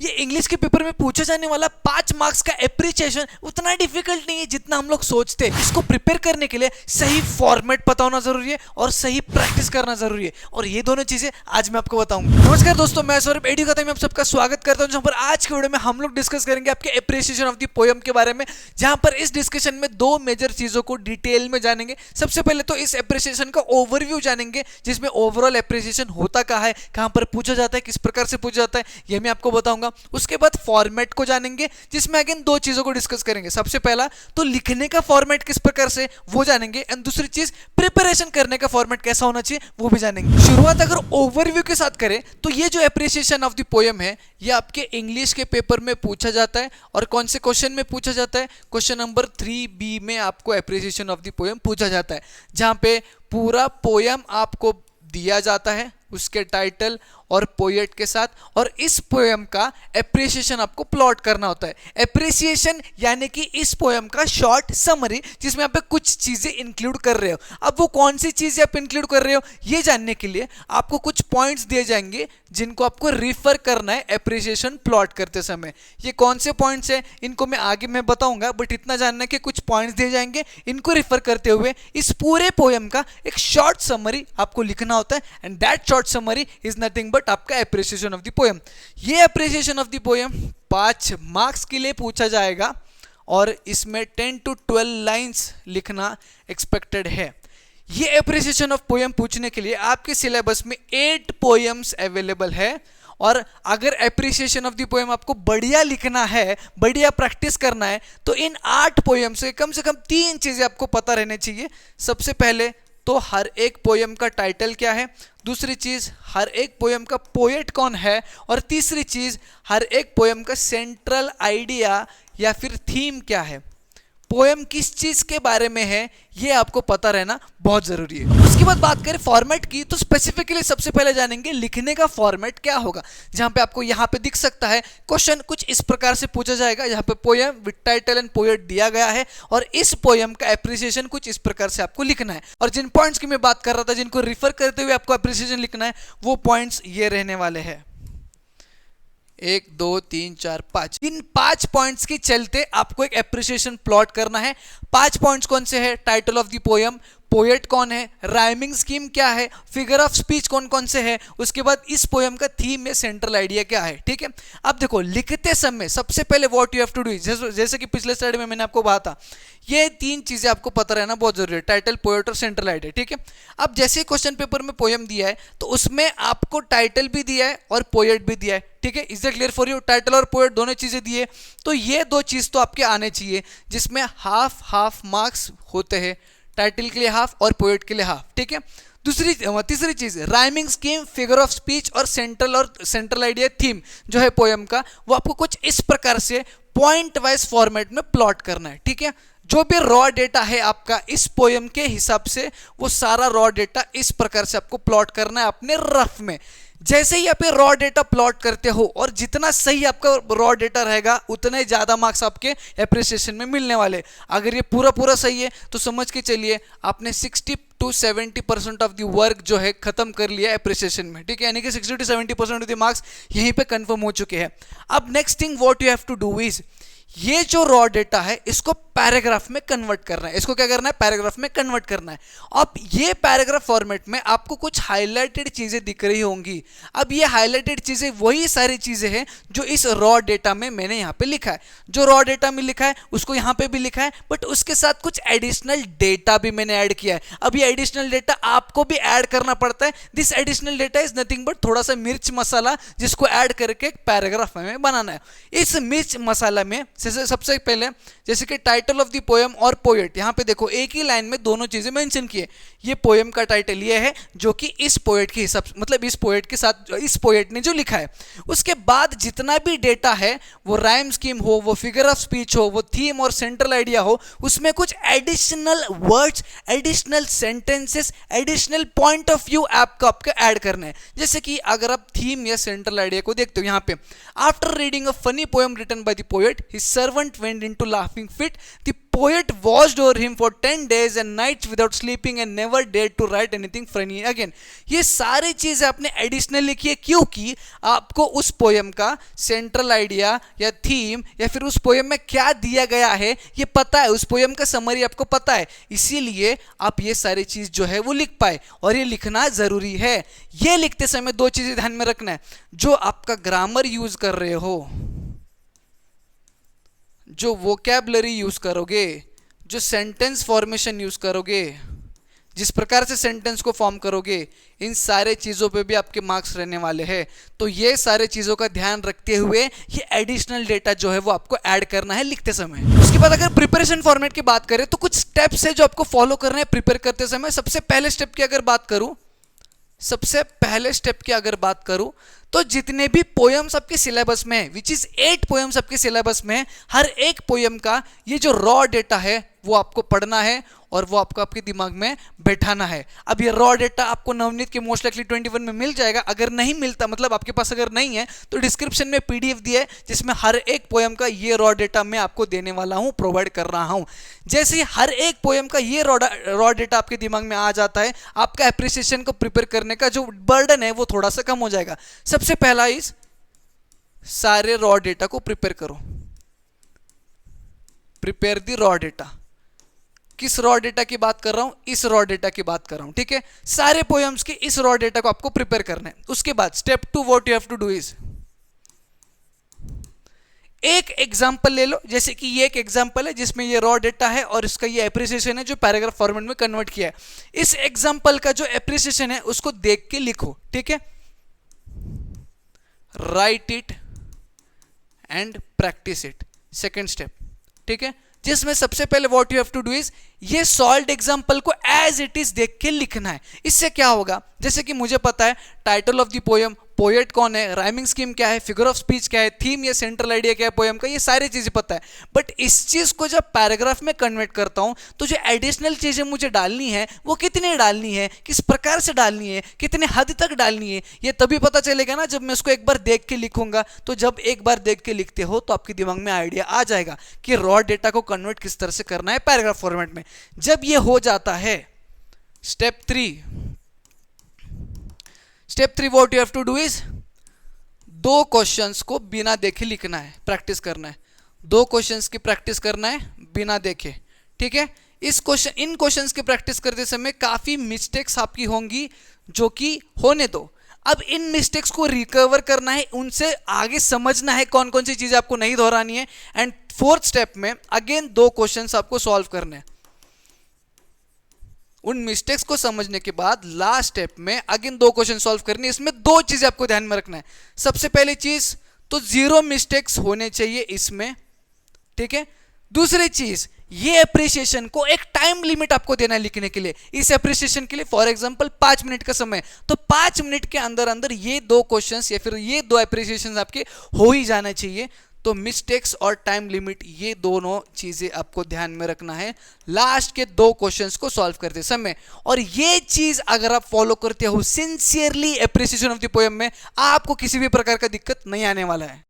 ये इंग्लिश के पेपर में पूछा जाने वाला 5 मार्क्स का एप्रिसिएशन उतना डिफिकल्ट नहीं है जितना हम लोग सोचते हैं। इसको प्रिपेयर करने के लिए सही फॉर्मेट पता होना जरूरी है और सही प्रैक्टिस करना जरूरी है, और ये दोनों चीजें आज मैं आपको बताऊंगा। नमस्कार दोस्तों, मैं सौरभ एडुकेटर में आप सबका स्वागत करता हूं, जहां पर आज के वीडियो में हम लोग डिस्कस करेंगे आपके एप्रिसिएशन ऑफ द पोएम के बारे में, जहां पर इस डिस्कशन में दो मेजर चीजों को डिटेल में जानेंगे। सबसे पहले तो इस एप्रिसिएशन का ओवरव्यू जानेंगे, जिसमें ओवरऑल एप्रिसिएशन होता कहाँ है, कहां पर पूछा जाता है, किस प्रकार से पूछा जाता है, यह मैं आपको बताऊंगा। उसके बाद फॉर्मेट को जानेंगे, जिसमें अगेन दो चीजों को डिस्कस करेंगे। सबसे पहला तो लिखने का फॉर्मेट किस प्रकार से वो जानेंगे, एंड दूसरी चीज प्रिपरेशन करने का फॉर्मेट कैसा होना चाहिए वो भी जानेंगे। शुरुआत अगर ओवरव्यू के साथ करें तो ये जो एप्रिसिएशन ऑफ द पोएम है, ये आपके इंग्लिश के पेपर में पूछा जाता है। और कौन से क्वेश्चन में पूछा जाता है? क्वेश्चन नंबर 3B में आपको एप्रिसिएशन ऑफ द पोएम पूछा जाता है, जहां पे पूरा पोएम आपको दिया जाता है उसके टाइटल और पोएट के साथ, और इस पोएम का एप्रिसिएशन आपको प्लॉट करना होता है। एप्रिसिएशन यानी कि इस पोएम का शॉर्ट समरी, जिसमें आप कुछ चीजें इंक्लूड कर रहे हो। अब वो कौन सी चीजें आप इंक्लूड कर रहे हो ये जानने के लिए आपको कुछ पॉइंट्स दिए जाएंगे, जिनको आपको रिफर करना है एप्रिसिएशन प्लॉट करते समय। ये कौन से पॉइंट्स है इनको मैं आगे मैं बताऊंगा, बट इतना जानना है कि कुछ पॉइंट्स दिए जाएंगे, इनको रिफर करते हुए इस पूरे पोएम का एक शॉर्ट समरी आपको लिखना होता है, and that short summary is nothing but आपका एप्रिसिएशन ऑफ द पोएम। ये appreciation of the poem 5 marks के लिए पूछा जाएगा, और इसमें 10 to 12 लाइंस लिखना एक्सपेक्टेड है। ये एप्रिसिएशन ऑफ पोएम पूछने के लिए आपके सिलेबस में 8 पोएम्स अवेलेबल है, और अगर एप्रिसिएशन ऑफ द पोएम आपको बढ़िया लिखना है, बढ़िया प्रैक्टिस करना है, तो इन 8 पोएम से कम 3 चीजें आपको पता रहने चाहिए। सबसे पहले तो हर एक पोएम का टाइटल क्या है, दूसरी चीज हर एक पोएम का पोएट कौन है, और तीसरी चीज हर एक पोएम का सेंट्रल आइडिया या फिर थीम क्या है। पोएम किस चीज के बारे में है ये आपको पता रहना बहुत जरूरी है। उसके बाद बात करें फॉर्मेट की, तो स्पेसिफिकली सबसे पहले जानेंगे लिखने का फॉर्मेट क्या होगा, जहां पे आपको यहां पे दिख सकता है क्वेश्चन कुछ इस प्रकार से पूछा जाएगा, जहां पे poem with title and poet दिया गया है, और इस पोएम का एप्रिसिएशन कुछ इस प्रकार से आपको लिखना है। और जिन पॉइंट्स की मैं बात कर रहा था, जिनको रिफर करते हुए आपको एप्रिसिएशन लिखना है, वो पॉइंट्स ये रहने वाले हैं। 1 2 3 4 5, इन 5 पॉइंट्स के चलते आपको एक एप्रिसिएशन प्लॉट करना है। 5 पॉइंट्स कौन से हैं? Title of the poem, poet कौन है, राइमिंग स्कीम क्या है, फिगर ऑफ स्पीच कौन कौन से है, उसके बाद इस पोएम का थीम या सेंट्रल आइडिया क्या है। ठीक है, अब देखो लिखते समय सबसे पहले what you have to do, जैसे कि पिछले स्लाइड में मैंने आपको कहा था, ये 3 चीजें आपको पता रहना बहुत जरूरी है, टाइटल, पोएट और सेंट्रल आइडिया। ठीक है, अब जैसे क्वेश्चन पेपर में पोएम दिया है, तो उसमें आपको टाइटल भी दिया है और पोएट भी दिया है। ठीक है, is that clear for you? Title और पोएट दोनों चीजें दिए, तो ये 2 चीज तो आपके आने चाहिए, जिसमें हाफ मार्क्स होते हैं, टाइटल के लिए हाफ और पोएट के लिए हाफ। ठीक है, तीसरी चीज rhyming scheme, figure of speech और सेंट्रल आइडिया थीम जो है पोएम का, वो आपको कुछ इस प्रकार से पॉइंट वाइज फॉर्मेट में प्लॉट करना है। ठीक है, जो भी रॉ डेटा है आपका इस पोएम के हिसाब से, वो सारा रॉ डेटा इस प्रकार से आपको प्लॉट करना है अपने रफ में। जैसे ही आप रॉ डेटा प्लॉट करते हो, और जितना सही आपका रॉ डेटा रहेगा, उतने ज्यादा मार्क्स आपके एप्रिसिएशन में मिलने वाले। अगर ये पूरा सही है तो समझ के चलिए आपने 60 to 70% ऑफ द वर्क जो है खत्म कर लिया एप्रिसिएशन में। ठीक है, यानी कि 60 to 70% ऑफ द मार्क्स यहीं पे कंफर्म हो चुके हैं। अब next thing what you have to do is, ये जो रॉ डेटा है इसको पैराग्राफ में कन्वर्ट करना है। इसको क्या करना है? पैराग्राफ में कन्वर्ट करना है। अब ये पैराग्राफ फॉर्मेट में आपको कुछ हाईलाइटेड चीजें दिख रही होंगी। अब ये हाईलाइटेड चीजें वही सारी चीजें हैं जो इस रॉ डेटा में मैंने यहाँ पे लिखा है। जो रॉ डेटा में लिखा है उसको यहाँ पे भी लिखा है, बट उसके साथ कुछ एडिशनल डेटा भी मैंने ऐड किया है। अब ये एडिशनल डेटा आपको भी ऐड करना पड़ता है। This additional data is nothing but थोड़ा सा मिर्च मसाला, जिसको ऐड करके एक पैराग्राफ में बनाना है। इस मिर्च मसाला में सबसे पहले जैसे कि टाइटल ऑफ द पोएम और पोएट, यहां पे देखो एक ही लाइन में दोनों चीजें मेंशन की है। ये पोएम का टाइटल ये है जो कि इस पोएट के हिसाब, मतलब इस पोएट के साथ इस पोएट ने जो लिखा है। उसके बाद जितना भी डेटा है, वो राइम स्कीम हो, वो फिगर ऑफ स्पीच हो, वो थीम और सेंट्रल आइडिया हो, उसमें कुछ additional words, additional sentences, additional point of view आपको ऐड करना है। जैसे कि अगर आप थीम या सेंट्रल आइडिया को देखते हो, यहाँ पे after reading a funny poem written by the poet, he servant went into laughing fit. The poet watched over him for 10 days and nights without sleeping and never dared to write anything funny again. ये सारी चीजें आपने additional लिखी है क्योंकि आपको उस poem का सेंट्रल आइडिया या थीम या फिर उस पोयम में क्या दिया गया है ये पता है, उस पोयम का समरी आपको पता है, इसीलिए आप ये सारी चीज जो है वो लिख पाए और ये लिखना जरूरी है। ये लिखते समय दो चीजें ध्यान में रखना है, जो आपका ग्रामर यूज कर रहे हो, जो वोकैबुलरी यूज करोगे, जो सेंटेंस फॉर्मेशन यूज करोगे, जिस प्रकार से सेंटेंस को फॉर्म करोगे, इन सारे चीजों पे भी आपके मार्क्स रहने वाले हैं। तो ये सारे चीजों का ध्यान रखते हुए ये एडिशनल डेटा जो है वो आपको ऐड करना है लिखते समय। उसके बाद अगर प्रिपरेशन फॉर्मेट की बात करें तो कुछ स्टेप्स है जो आपको फॉलो करना है प्रिपेयर करते समय। सबसे पहले स्टेप की अगर बात करूं तो जितने भी पोयम्स आपके सिलेबस में है, विच इज 8 पोयम्स आपके सिलेबस में है, हर एक पोयम का ये जो रॉ डेटा है वो आपको पढ़ना है और वो आपको आपके दिमाग में बैठाना है। अब ये रॉ डेटा आपको नवनीत के मोस्ट लाइकली 21 में मिल जाएगा। अगर नहीं मिलता, मतलब आपके पास अगर नहीं है, तो डिस्क्रिप्शन में पीडीएफ दिया है जिसमें हर एक पोयम का ये रॉ डेटा मैं आपको देने वाला हूं, प्रोवाइड कर रहा हूं। जैसे ही हर एक पोयम का ये रॉ डेटा आपके दिमाग में आ जाता है, आपका एप्रिसिएशन को प्रिपेयर करने का जो बर्डन है वो थोड़ा सा कम हो जाएगा। सबसे पहला इस सारे रॉ डेटा को प्रिपेयर करो। Prepare the raw data. किस रॉ डेटा की बात कर रहा हूं? इस रॉ डेटा की बात कर रहा हूं, ठीक है। सारे पोयम्स के इस रॉ डेटा को आपको प्रिपेयर करना है। उसके बाद step 2 what you have to do is, एक एग्जांपल ले लो। जैसे कि ये एक एग्जांपल है जिसमें ये रॉ डेटा है और इसका ये एप्रिसिएशन है जो पैराग्राफ फॉर्मेट में कन्वर्ट किया है। इस एग्जांपल का जो एप्रिसिएशन है उसको देख के लिखो, ठीक है। Write it and practise it, second step, ठीक है। जिसमें सबसे पहले what you have to do is ये सॉल्व्ड एग्जांपल को एज इट इज देख के लिखना है। इससे क्या होगा, जैसे कि मुझे पता है title of the poem, poet कौन है, राइमिंग स्कीम क्या है, फिगर ऑफ स्पीच क्या है, थीम या सेंट्रल आइडिया क्या है पोयम का, ये सारी चीजें पता है। बट इस चीज को जब पैराग्राफ में कन्वर्ट करता हूं तो जो एडिशनल चीजें मुझे डालनी है वो कितनी डालनी है, किस प्रकार से डालनी है, कितने हद तक डालनी है, ये तभी पता चलेगा ना जब मैं उसको एक बार देख के लिखूंगा। तो जब एक बार देख के लिखते हो तो आपके दिमाग में आइडिया आ जाएगा कि रॉ डेटा को कन्वर्ट किस तरह से करना है पैराग्राफ फॉर्मेट में। जब ये हो जाता है, step 3 what you have to do is 2 questions को बिना देखे लिखना है, प्रैक्टिस करना है। 2 क्वेश्चंस की प्रैक्टिस करना है बिना देखे, ठीक है। इन क्वेश्चंस की प्रैक्टिस करते समय काफी मिस्टेक्स आपकी होंगी जो कि होने दो। अब इन मिस्टेक्स को रिकवर करना है, उनसे आगे समझना है कौन कौन सी चीजें आपको नहीं दोहरानी है। एंड 4th स्टेप में अगेन 2 क्वेश्चंस आपको सॉल्व करने हैं। उन मिस्टेक्स को समझने के बाद लास्ट स्टेप में अगेन 2 क्वेश्चन सॉल्व करने। इसमें 2 चीजें आपको ध्यान में रखना है। सबसे पहली चीज तो 0 मिस्टेक्स होने चाहिए इसमें, ठीक है। दूसरी चीज, ये एप्रिसिएशन को एक टाइम लिमिट आपको देना है लिखने के लिए। इस एप्रिसिएशन के लिए फॉर एग्जांपल 5 मिनट का समय, तो 5 मिनट के अंदर अंदर ये 2 क्वेश्चंस या फिर ये 2 एप्रिसिएशन आपके हो ही जाना चाहिए। तो मिस्टेक्स और टाइम लिमिट ये दोनों चीजें आपको ध्यान में रखना है लास्ट के 2 क्वेश्चंस को सॉल्व करते समय। और ये चीज अगर आप फॉलो करते हो sincerely appreciation of the poem में, आपको किसी भी प्रकार का दिक्कत नहीं आने वाला है।